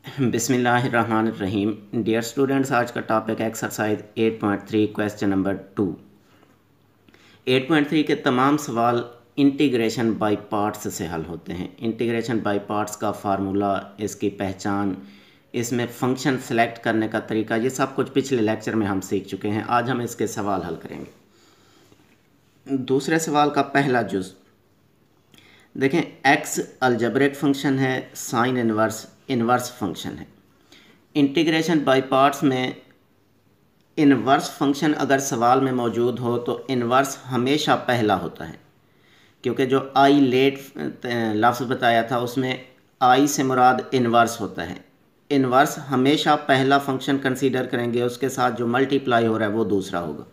बिस्मिल्लाहिर्रहमानिर्रहीम। Dear students, आज का टॉपिक एक्सरसाइज 8.3 क्वेश्चन नंबर 2। 8.3 के तमाम सवाल इंटीग्रेशन बाय पार्ट्स से हल होते हैं। इंटीग्रेशन बाय पार्ट्स का फार्मूला, इसकी पहचान, इसमें फंक्शन सेलेक्ट करने का तरीका, ये सब कुछ पिछले लेक्चर में हम सीख चुके हैं। आज हम इसके सवाल हल करेंगे। दूसरे सवाल का पहला जुज़ देखें। एक्स अलजेब्रिक फंक्शन है, साइन इनवर्स फंक्शन है। इंटीग्रेशन बाय पार्ट्स में इनवर्स फंक्शन अगर सवाल में मौजूद हो तो इनवर्स हमेशा पहला होता है, क्योंकि जो आई लेट लफ्ज़ बताया था उसमें आई से मुराद इनवर्स होता है। इनवर्स हमेशा पहला फंक्शन कंसीडर करेंगे, उसके साथ जो मल्टीप्लाई हो रहा है वो दूसरा होगा।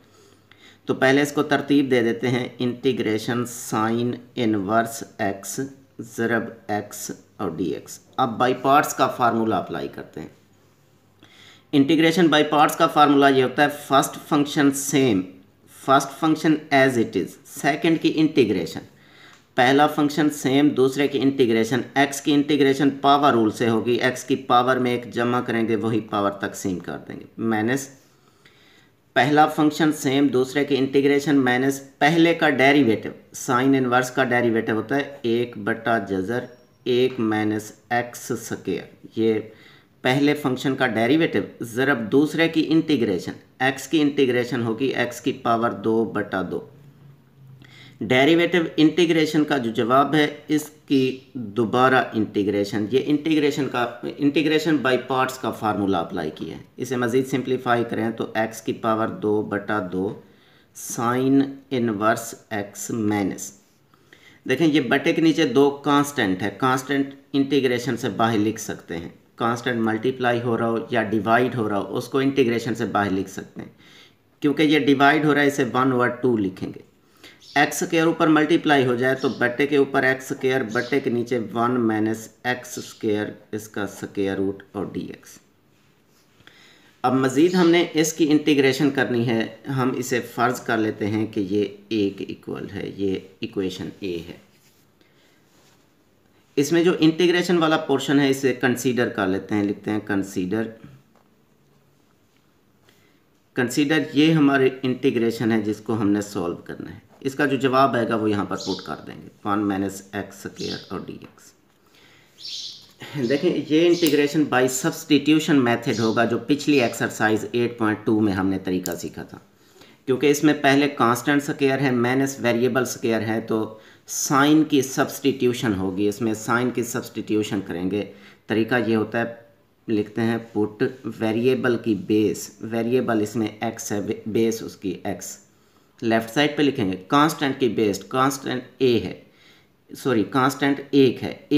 तो पहले इसको तरतीब दे देते हैं। इंटीग्रेशन साइन इनवर्स एक्स ज़रब एक्स और डी एक्स। अब बाई पार्ट्स का फार्मूला अप्लाई करते हैं। इंटीग्रेशन बाई पार्ट्स का फार्मूला ये होता है, first function same, first function as it is, second की इंटीग्रेशन, पहला फंक्शन सेम, दूसरे की इंटीग्रेशन। एक्स की इंटीग्रेशन पावर रूल से होगी, एक्स की पावर में एक जमा करेंगे वही पावर तकसीम कर देंगे, माइनस पहला फंक्शन सेम, दूसरे की इंटीग्रेशन माइनस पहले का डेरिवेटिव, साइन इनवर्स का डेरिवेटिव होता है 1/1 माइनस एक्स स्क्वायर, ये पहले फंक्शन का डेरिवेटिव, ज़रब दूसरे की इंटीग्रेशन, एक्स की इंटीग्रेशन होगी एक्स की पावर 2/2। डेरिवेटिव इंटीग्रेशन का जो जवाब है, इसकी दोबारा इंटीग्रेशन, ये इंटीग्रेशन बाय पार्ट्स का फार्मूला अप्लाई किया है। इसे मज़ीद सिंप्लीफाई करें तो एक्स की power 2/2 sign inverse x minus, देखें ये बटे के नीचे दो कांस्टेंट है, कांस्टेंट इंटीग्रेशन से बाहर लिख सकते हैं। कांस्टेंट मल्टीप्लाई हो रहा हो या डिवाइड हो रहा हो उसको इंटीग्रेशन से बाहर लिख सकते हैं। क्योंकि ये डिवाइड हो रहा है, इसे 1/2 लिखेंगे। एक्स स्क्वायर ऊपर मल्टीप्लाई हो जाए तो बटे के ऊपर एक्स स्क्वायर, बटे के नीचे 1 माइनस एक्स स्क्वायर, इसका स्क्वायर रूट और डी एक्स। अब मज़ीद हमने इसकी इंटीग्रेशन करनी है। हम इसे फ़र्ज़ कर लेते हैं कि ये ए के इक्वल है, ये इक्वेशन ए है। इसमें जो इंटीग्रेशन वाला पोर्शन है इसे कंसीडर कर लेते हैं, लिखते हैं कंसीडर ये हमारी इंटीग्रेशन है जिसको हमने सॉल्व करना है। इसका जो जवाब आएगा वो यहाँ पर पुट कर देंगे, 1 माइनस एक्स स्क्वायर और डी एक्स। देखें ये इंटीग्रेशन बाय सब्सटीट्यूशन मेथड होगा, जो पिछली एक्सरसाइज 8.2 में हमने तरीका सीखा था। क्योंकि इसमें पहले कांस्टेंट स्क्वायर है माइनस वेरिएबल स्क्वायर है, तो साइन की सब्सटीट्यूशन होगी, इसमें साइन की सब्सटीट्यूशन करेंगे। तरीका ये होता है, लिखते हैं पुट वेरिएबल की बेस, वेरिएबल इसमें एक्स है, बेस उसकी एक्स, लेफ़्ट साइड पे लिखेंगे। कांस्टेंट की बेस, कांस्टेंट ए है, सॉरी कांस्टेंट एक है,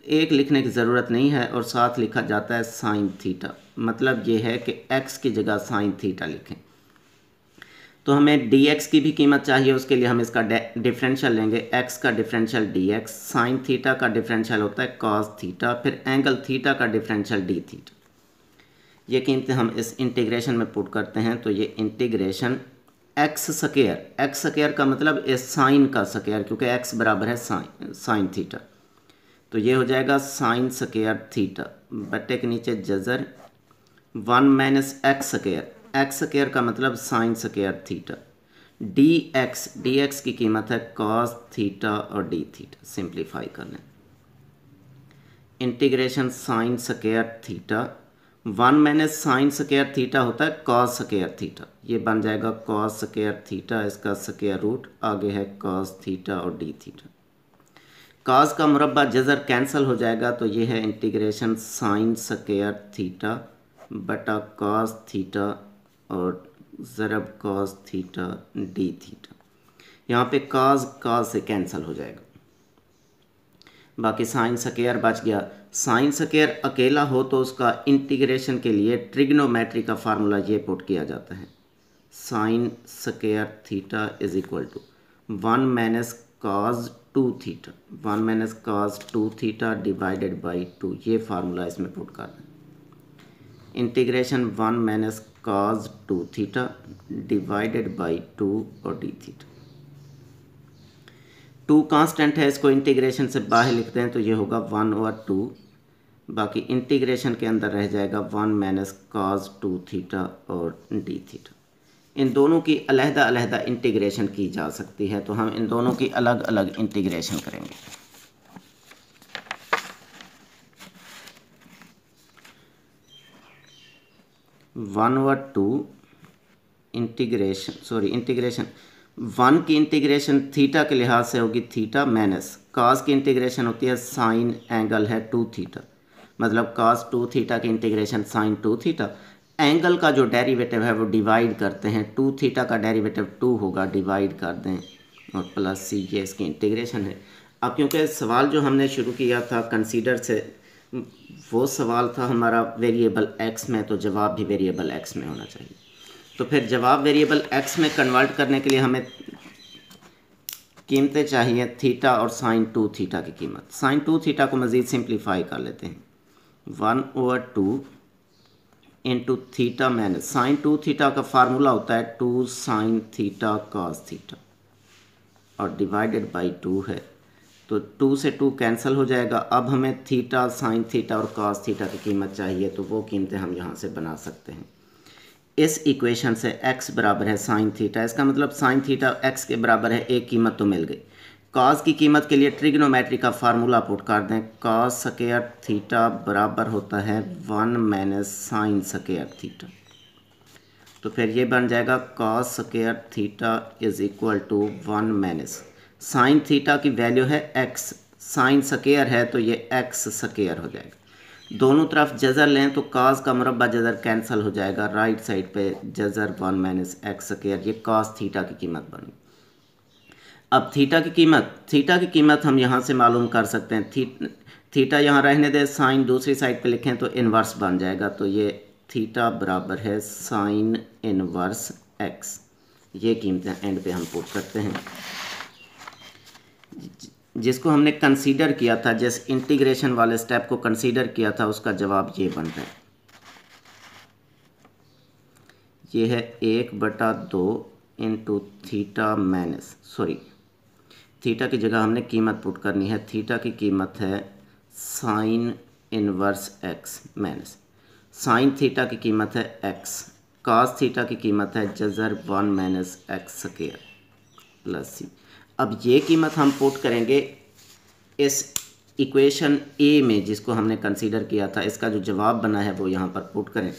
एक लिखने की ज़रूरत नहीं है और साथ लिखा जाता है साइन थीटा। मतलब ये है कि एक्स की जगह साइन थीटा लिखें। तो हमें डी एक्स की भी कीमत चाहिए, उसके लिए हम इसका डिफरेंशियल लेंगे। एक्स का differential D x, sine theta का डिफरेंशियल होता है कॉस थीटा, फिर एंगल थीटा का डिफरेंशियल डी थीटा। ये कीमतें हम इस इंटीग्रेशन में पुट करते हैं। तो ये इंटीग्रेशन एक्स स्क्वायर का मतलब इस साइन का स्क्वायर, क्योंकि एक्स बराबर है साइन थीटा, तो ये हो जाएगा साइन स्क्वायर थीटा, बटे के नीचे जजर 1 माइनस एक्स स्क्वायर का मतलब sign square theta, D x की कीमत है कॉस थीटा और डी थीटा। सिंप्लीफाई कर लें, integration sign square theta, 1 minus sign square theta होता है कॉस स्क्वायर थीटा, ये बन जाएगा कॉस स्क्वायर थीटा, इसका स्क्वायर रूट, आगे है कॉस थीटा और डी थीटा। कॉस का मुरब्बा जज़र कैंसिल हो जाएगा, तो ये है इंटीग्रेशन साइन स्क्वायर थीटा बटा कॉस थीटा और ज़रब कॉस थीटा डी थीटा। यहाँ पे कॉस से कैंसिल हो जाएगा, बाकी साइन स्क्वायर बच गया। साइन स्क्वायर अकेला हो तो उसका इंटीग्रेशन के लिए ट्रिग्नोमेट्री का फार्मूला ये पुट किया जाता है, sine square theta is equal to 1 minus cos 2 theta, 1 minus cos 2 theta divided by 2, ये फार्मूला इसमें पुट कर दें। Integration 1 minus cos 2 theta divided by 2 और डी थीटा। 2 कांस्टेंट है, इसको इंटीग्रेशन से बाहर लिखते हैं तो ये होगा 1/2 बाकी इंटीग्रेशन के अंदर रह जाएगा 1 माइनस cos 2 थीटा और डी थीटा। इन दोनों की अलहदा अलहदा इंटीग्रेशन की जा सकती है, तो हम इन दोनों की अलग अलग इंटीग्रेशन करेंगे। इंटीग्रेशन 1 की इंटीग्रेशन थीटा के लिहाज से होगी थीटा माइनस cos की इंटीग्रेशन होती है साइन एंगल है 2 थीटा, मतलब cos 2 थीटा की इंटीग्रेशन साइन 2 थीटा। एंगल का जो डेरिवेटिव है वो डिवाइड करते हैं, 2 थीटा का डेरिवेटिव 2 होगा, डिवाइड कर दें और प्लस सी, ये इसकी इंटीग्रेशन है। अब क्योंकि सवाल जो हमने शुरू किया था कंसीडर से, वो सवाल था हमारा वेरिएबल एक्स में, तो जवाब भी वेरिएबल एक्स में होना चाहिए। तो फिर जवाब वेरिएबल एक्स में कन्वर्ट करने के लिए हमें कीमतें चाहिए थीटा और साइन 2 थीटा की कीमत। साइन 2 थीटा को मज़ीद सिंप्लीफाई कर लेते हैं, 1/2 into theta minus sine 2 theta का फार्मूला होता है 2 साइन थीटा कॉस थीटा और डिवाइडेड बाई 2 है, तो 2 से 2 कैंसिल हो जाएगा। अब हमें थीटा साइन थीटा और कॉस थीटा की कीमत चाहिए, तो वो कीमतें हम यहाँ से बना सकते हैं। इस इक्वेशन से x बराबर है साइन थीटा, इसका मतलब साइन थीटा x के बराबर है, एक कीमत तो मिल गई। कॉस की कीमत के लिए ट्रिग्नोमेट्री का फार्मूला पुट कर दें, कॉस स्क्वायर थीटा बराबर होता है 1 माइनस साइन स्क्वायर थीटा। तो फिर ये बन जाएगा cos square theta is equal to 1 minus sine theta की वैल्यू है x, साइन स्क्वायर है तो ये x स्क्वायर हो जाएगा। दोनों तरफ जज़र लें तो कास का मुरब्बा जज़र कैंसिल हो जाएगा, राइट साइड पे जज़र 1 माइनस एक्स स्क्वायर, ये कास थीटा की कीमत बनी। अब थीटा की कीमत हम यहाँ से मालूम कर सकते हैं। थीटा यहाँ रहने दें, साइन दूसरी साइड पे लिखें तो इन्वर्स बन जाएगा, तो ये थीटा बराबर है साइन इन्वर्स एक्स। ये कीमतें एंड पे हम पुट करते हैं। जिसको हमने कंसीडर किया था, जिस इंटीग्रेशन वाले स्टेप को कंसीडर किया था, उसका जवाब ये बन रहा है। ये है 1/2 इंटू थीटा माइनस, थीटा की जगह हमने कीमत पुट करनी है। थीटा की कीमत है sine inverse x minus sine theta की कीमत है एक्स, कॉस थीटा की कीमत है जज़र 1 माइनस एक्स स्क्वायर प्लस सी। अब ये कीमत हम पुट करेंगे इस इक्वेशन ए में जिसको हमने कंसीडर किया था। इसका जो जवाब बना है वो यहाँ पर पुट करें,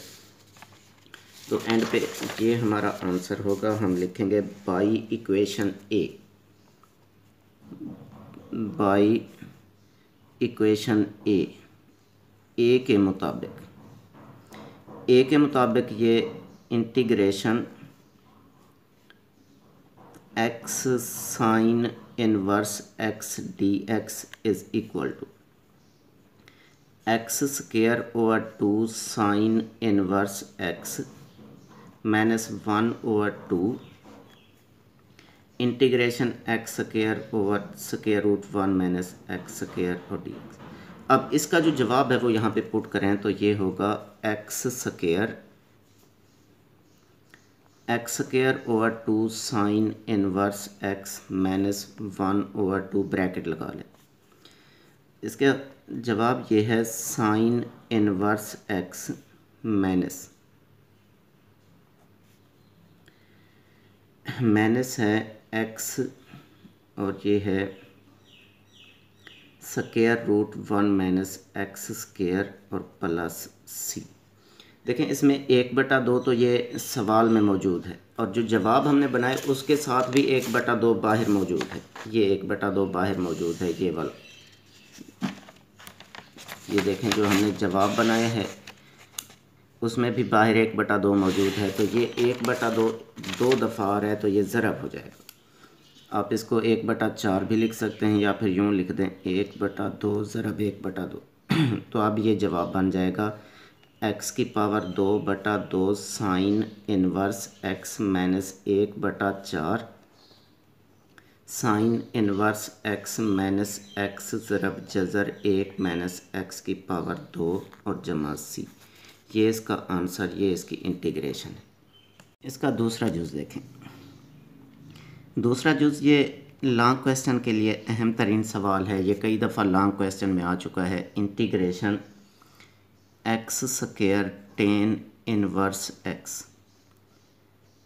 तो एंड पे ये हमारा आंसर होगा। हम लिखेंगे by equation A, by equation A के मुताबिक ये integration x sine inverse x d x is equal to x square over 2 sine inverse x minus 1/2 integration x square over square root 1 minus x square और d x. अब इसका जो जवाब है वो यहाँ पे पुट करें तो ये होगा x square over 2 sine inverse x minus 1/2 bracket लगा लें। इसका जवाब ये है साइन इनवर्स एक्स माइनस है एक्स और ये है square root 1 minus x square और प्लस सी। देखें इसमें 1/2 तो ये सवाल में मौजूद है और जो जवाब हमने बनाए उसके साथ भी 1/2 बाहर मौजूद है। ये 1/2 बाहर मौजूद है, ये वाला। ये देखें जो हमने जवाब बनाया है उसमें भी बाहर 1/2 मौजूद है, तो ये 1/2 दो दफ़ा आ रहा है तो ये ज़रब हो जाएगा। आप इसको 1/4 भी लिख सकते हैं या फिर यूँ लिख दें 1/2 ज़रब 1/2 तो अब ये जवाब बन जाएगा x की power 2/2 sine inverse x minus 1/4 sine inverse x minus x ज़रब जज़र 1 minus x की पावर 2 और जमा c। ये इसका आंसर, ये इसकी इंटीग्रेशन है। इसका दूसरा जुज़ देखें। दूसरा जुज़ ये लॉन्ग क्वेश्चन के लिए अहम तरीन सवाल है। ये कई दफ़ा लॉन्ग क्वेश्चन में आ चुका है। Integration x square ten inverse x.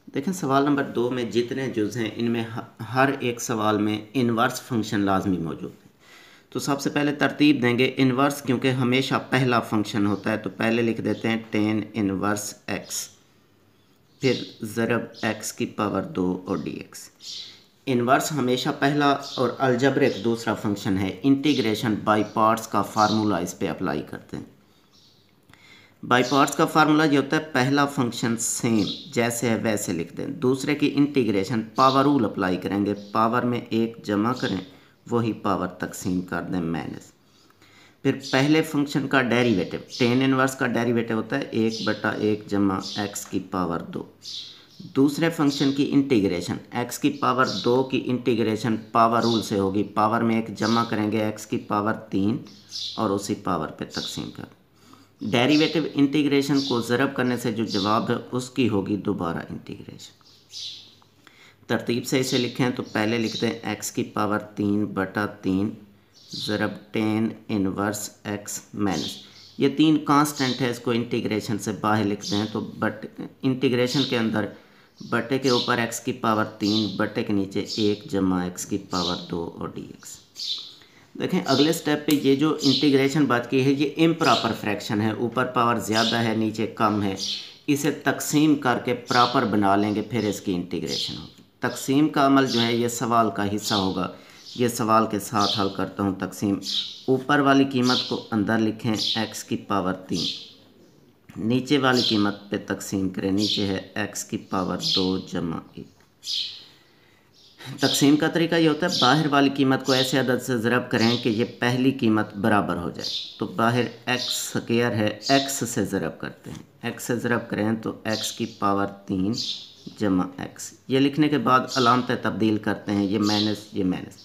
देखें सवाल नंबर 2 में जितने जुज़ हैं इनमें हर एक सवाल में इन्वर्स फंक्शन लाजमी मौजूद है। तो सबसे पहले तरतीब देंगे इन्वर्स, क्योंकि हमेशा पहला फंक्शन होता है, तो पहले लिख देते हैं टेन इन्वर्स एक्स, फिर ज़रब एक्स की पावर 2 और डी एक्स। इन्वर्स हमेशा पहला और अलजब्रिक दूसरा फंक्शन है। इंटीग्रेशन बाई पार्ट्स का फार्मूला इस पे अप्लाई करते हैं। बाई पार्ट्स का फार्मूला ये होता है पहला फंक्शन सेम जैसे है वैसे लिख दें, दूसरे की इंटीग्रेशन पावर रूल अप्लाई करेंगे, पावर में एक जमा करें वही पावर तकसीम कर दें माइनस। फिर पहले फंक्शन का डेरिवेटिव टेन इनवर्स का डेरिवेटिव होता है 1/1 जमा एक्स की पावर 2। दूसरे फंक्शन की इंटीग्रेशन एक्स की पावर 2 की इंटीग्रेशन पावर रूल से होगी, पावर में एक जमा करेंगे एक्स की पावर 3 और उसी पावर पे तकसीम कर। डेरिवेटिव इंटीग्रेशन को ज़रब करने से जो जवाब है उसकी होगी दोबारा इंटीग्रेशन। तरतीब से इसे लिखें तो पहले लिखते हैं एक्स की पावर 3/3 ज़रब टेन इनवर्स एक्स माइनस, ये 3 कांस्टेंट है, इसको इंटीग्रेशन से बाहर लिखते हैं तो बट इंटीग्रेशन के अंदर बटे के ऊपर एक्स की पावर 3 बटे के नीचे 1 जमा एक्स की पावर 2 और डी एक्स। देखें अगले स्टेप पे ये जो इंटीग्रेशन बात की है ये इम्प्रॉपर फ्रैक्शन है, ऊपर पावर ज़्यादा है नीचे कम है, इसे तकसीम करके प्रॉपर बना लेंगे फिर इसकी इंटीग्रेशन होगी। तकसीम का अमल जो है ये सवाल का हिस्सा होगा, ये सवाल के साथ हल करता हूँ। तकसीम ऊपर वाली कीमत को अंदर लिखें एक्स की पावर 3, नीचे वाली कीमत पे तकसीम करें, नीचे है एक्स की पावर 2 जमा 1। तकसीम का तरीका ये होता है बाहर वाली कीमत को ऐसे अदद से ज़रब करें कि ये पहली कीमत बराबर हो जाए। तो बाहर एक्स स्क्वायर है, एक्स से ज़रब करते हैं, एक्स से ज़रब करें तो एक्स की पावर 3 जमा एक्स। ये लिखने के बाद अलामतें तब्दील करते हैं, ये माइनस ये माइनस,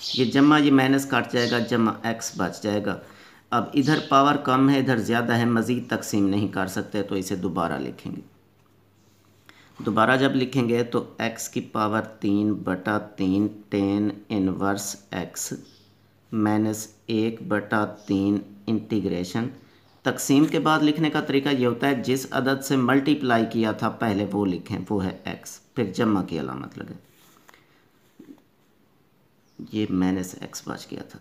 ये जमा ये माइनस काट जाएगा, जमा एक्स बच जाएगा। अब इधर पावर कम है इधर ज़्यादा है, मज़ीद तकसीम नहीं कर सकते तो इसे दोबारा लिखेंगे। दोबारा जब लिखेंगे तो x की power 3/3 tan inverse x minus 1/3 integration. तकसीम के बाद लिखने का तरीका ये होता है जिस अदद से मल्टीप्लाई किया था पहले वो लिखें, वो है x, फिर जमा की अलामत लगे, ये माइनस x बच गया था,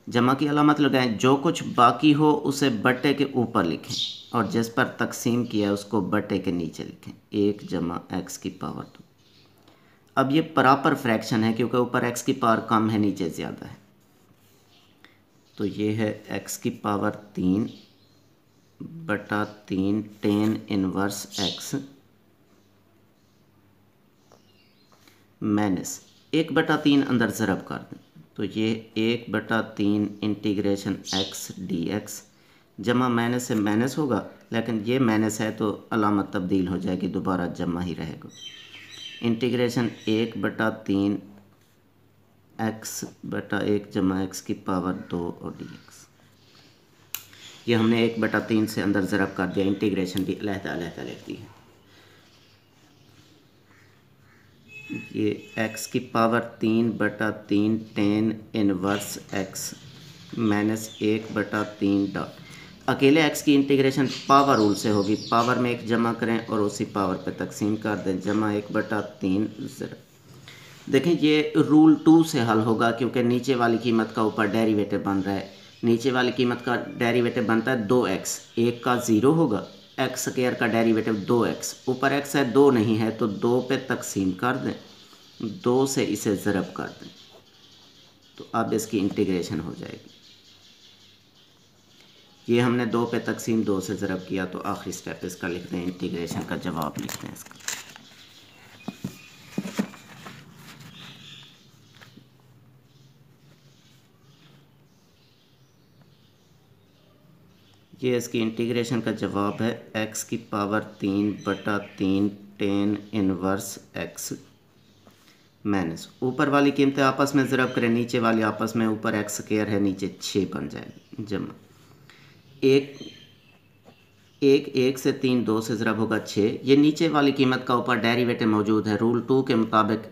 जमा की अलामत लगाएं, जो कुछ बाकी हो उसे बटे के ऊपर लिखें और जिस पर तकसीम किया है उसको बटे के नीचे लिखें, 1 जमा एक्स की पावर 2। अब ये प्रॉपर फ्रैक्शन है क्योंकि ऊपर एक्स की पावर कम है नीचे ज़्यादा है, तो ये है एक्स की power 3/3 ten inverse x minus 1/3 अंदर ज़रब कर दें तो ये 1/3 इंटीग्रेशन एक्स डी एक्स, जमा माइनस से माइनस होगा लेकिन ये माइनस है तो अलामत तब्दील हो जाएगी, दोबारा जमा ही रहेगा। इंटीग्रेशन 1/3 x/1 जमा एक्स की पावर 2 और डी एक्स। ये हमने 1/3 से अंदर ज़रब कर दिया, इंटीग्रेशन भी अलहदा लिख दी है। ये x की power 3/3 tan inverse x minus 1/3 dot. अकेले x की इंटीग्रेशन पावर रूल से होगी, पावर में एक जमा करें और उसी पावर पे तकसीम कर दें, जमा 1/3 ज़रब। देखें ये रूल 2 से हल होगा क्योंकि नीचे वाली कीमत का ऊपर डेरिवेटिव बन रहा है। नीचे वाली कीमत का डेरिवेटिव बनता है 2x, 1 का 0 होगा, एक्स स्क्वायर का डेरिवेटिव 2x, ऊपर x है 2 नहीं है तो 2 पे तकसीम कर दें, 2 से इसे ज़रब कर दें तो अब इसकी इंटीग्रेशन हो जाएगी। ये हमने 2 पे तकसीम 2 से ज़रब किया तो आखिरी स्टेप इसका लिखते हैं, इंटीग्रेशन का जवाब लिखते हैं इसका। ये इसकी इंटीग्रेशन का जवाब है x की power 3/3 tan inverse x minus, ऊपर वाली कीमतें आपस में ज़रब करें, नीचे वाली आपस में, ऊपर एक्स स्क्वायर है नीचे 6 बन जाएगी, जमा 1 से 3 2 से ज़रब होगा 6। ये नीचे वाली कीमत का ऊपर डेरिवेटिव मौजूद है, रूल 2 के मुताबिक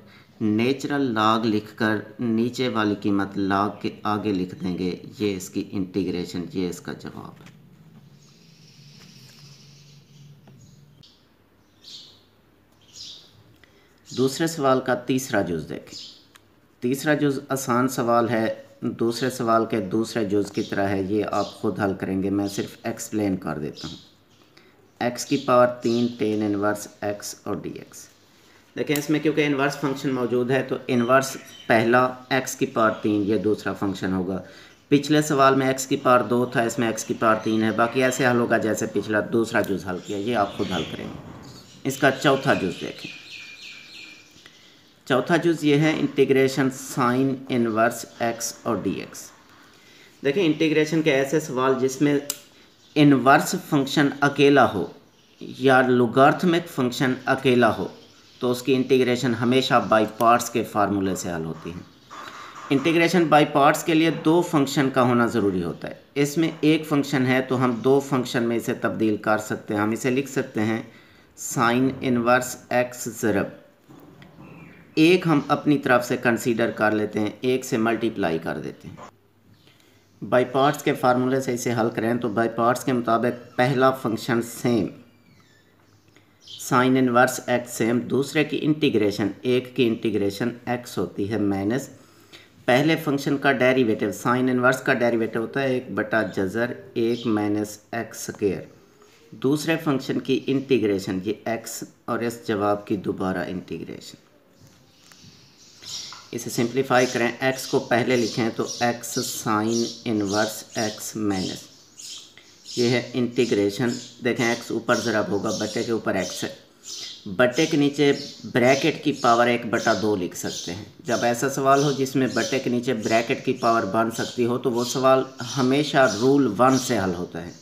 नेचुरल लॉग लिखकर नीचे वाली कीमत लॉग के आगे लिख देंगे, ये इसकी इंटीग्रेशन, ये इसका जवाब है। दूसरे सवाल का तीसरा जुज़ देखें। तीसरा जुज़ आसान सवाल है, दूसरे सवाल के दूसरे जुज़ की तरह है, ये आप ख़ुद हल करेंगे, मैं सिर्फ एक्सप्लेन कर देता हूँ। x की पावर 3 टेन इनवर्स x और dx। देखें इसमें क्योंकि इन्वर्स फंक्शन मौजूद है तो इन्वर्स पहला x की पावर 3 ये दूसरा फंक्शन होगा। पिछले सवाल में x की पावर 2 था, इसमें x की पावर 3 है। बाकी ऐसे हल होगा जैसे पिछला दूसरा जुज़ हल किया, ये आप खुद हल करेंगे। इसका चौथा जुज़ देखें। चौथा जुज़ ये है इंटीग्रेशन साइन इन्वर्स x और dx। देखें इंटीग्रेशन के ऐसे सवाल जिसमें इन्वर्स फंक्शन अकेला हो या लॉगरिथमिक फंक्शन अकेला हो तो उसकी इंटीग्रेशन हमेशा बाई पार्ट्स के फार्मूले से हल होती है। इंटीग्रेशन बाई पार्ट्स के लिए दो फंक्शन का होना ज़रूरी होता है। इसमें एक फंक्शन है तो हम दो फंक्शन में इसे तब्दील कर सकते हैं। हम इसे लिख सकते हैं साइन इन्वर्स x ज़रब एक हम अपनी तरफ से कंसीडर कर लेते हैं, एक से मल्टीप्लाई कर देते हैं। बाई पार्ट्स के फार्मूले से इसे हल करें तो बाई पार्ट्स के मुताबिक पहला function same sign inverse x same, दूसरे की इंटीग्रेशन एक की इंटीग्रेशन x होती है माइनस पहले फंक्शन का डेरिवेटिव साइन इन्वर्स का डेरिवेटिव होता है 1 बटा जज़र 1 माइनस एक्स स्क्वायर, दूसरे फंक्शन की इंटीग्रेशन ये x और इस जवाब की दोबारा इंटीग्रेशन। इसे सिंप्लीफाई करें, x को पहले लिखें तो x sign inverse x minus ये है इंटीग्रेशन। देखें x ऊपर ज़रब होगा, बटे के ऊपर x है, बटे के नीचे ब्रैकेट की पावर 1 बटा 2 लिख सकते हैं। जब ऐसा सवाल हो जिसमें बटे के नीचे ब्रैकेट की पावर बन सकती हो तो वो सवाल हमेशा रूल 1 से हल होता है।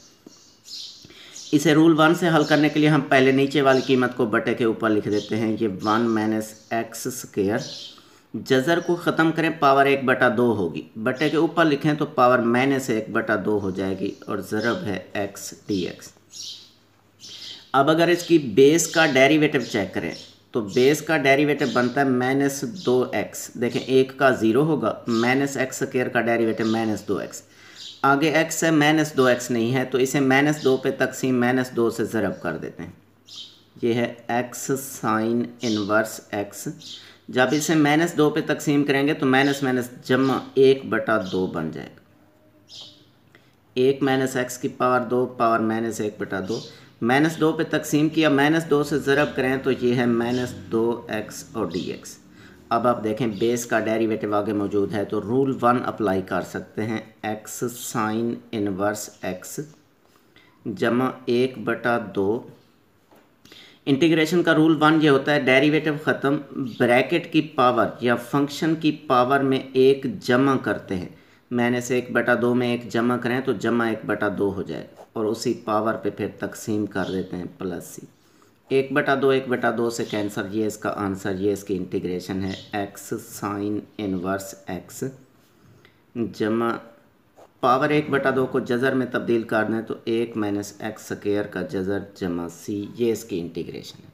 इसे रूल 1 से हल करने के लिए हम पहले नीचे वाली कीमत को बटे के ऊपर लिख देते हैं, ये 1 माइनस एक्स स्क्वायर, जज़र को ख़त्म करें पावर 1 बटा 2 होगी, बटे के ऊपर लिखें तो पावर माइनस 1 बटा 2 हो जाएगी और ज़रब है x dx। अब अगर इसकी बेस का डेरिवेटिव चेक करें तो बेस का डेरिवेटिव बनता है माइनस 2x। देखें एक का 0 होगा, माइनस एक्स स्क्वायर का डेरिवेटिव माइनस 2x, आगे x है माइनस 2x नहीं है तो इसे माइनस 2 पे तकसीम माइनस 2 से ज़रब कर देते हैं। ये है x साइन इन्वर्स x, जब इसे माइनस 2 पे तकसीम करेंगे तो माइनस माइनस जमा 1 बटा 2 बन जाएगा। 1 माइनस एक्स की पावर 2 पावर माइनस 1 बटा 2, माइनस 2 पे तकसीम किया, माइनस 2 से ज़रब करें तो ये है माइनस 2x और dx। अब आप देखें बेस का डेरिवेटिव आगे मौजूद है तो रूल 1 अप्लाई कर सकते हैं, x साइन इन्वर्स x जमा 1 बटा 2। इंटीग्रेशन का रूल 1 ये होता है डेरिवेटिव ख़त्म, ब्रैकेट की पावर या फंक्शन की पावर में 1 जमा करते हैं, माइनस 1 बटा 2 में 1 जमा करें तो जमा 1 बटा 2 हो जाएगा और उसी पावर पे फिर तकसीम कर देते हैं प्लस सी। 1 बटा 2 1 बटा 2 से कैंसर, ये इसका आंसर, ये इसकी इंटीग्रेशन है x साइन इन्वर्स x जमा पावर 1 बटा 2 को जज़र में तब्दील कर दें तो 1 माइनस एक्स स्क्वायर का जज़र जमा सी, ये इसकी इंटीग्रेशन है।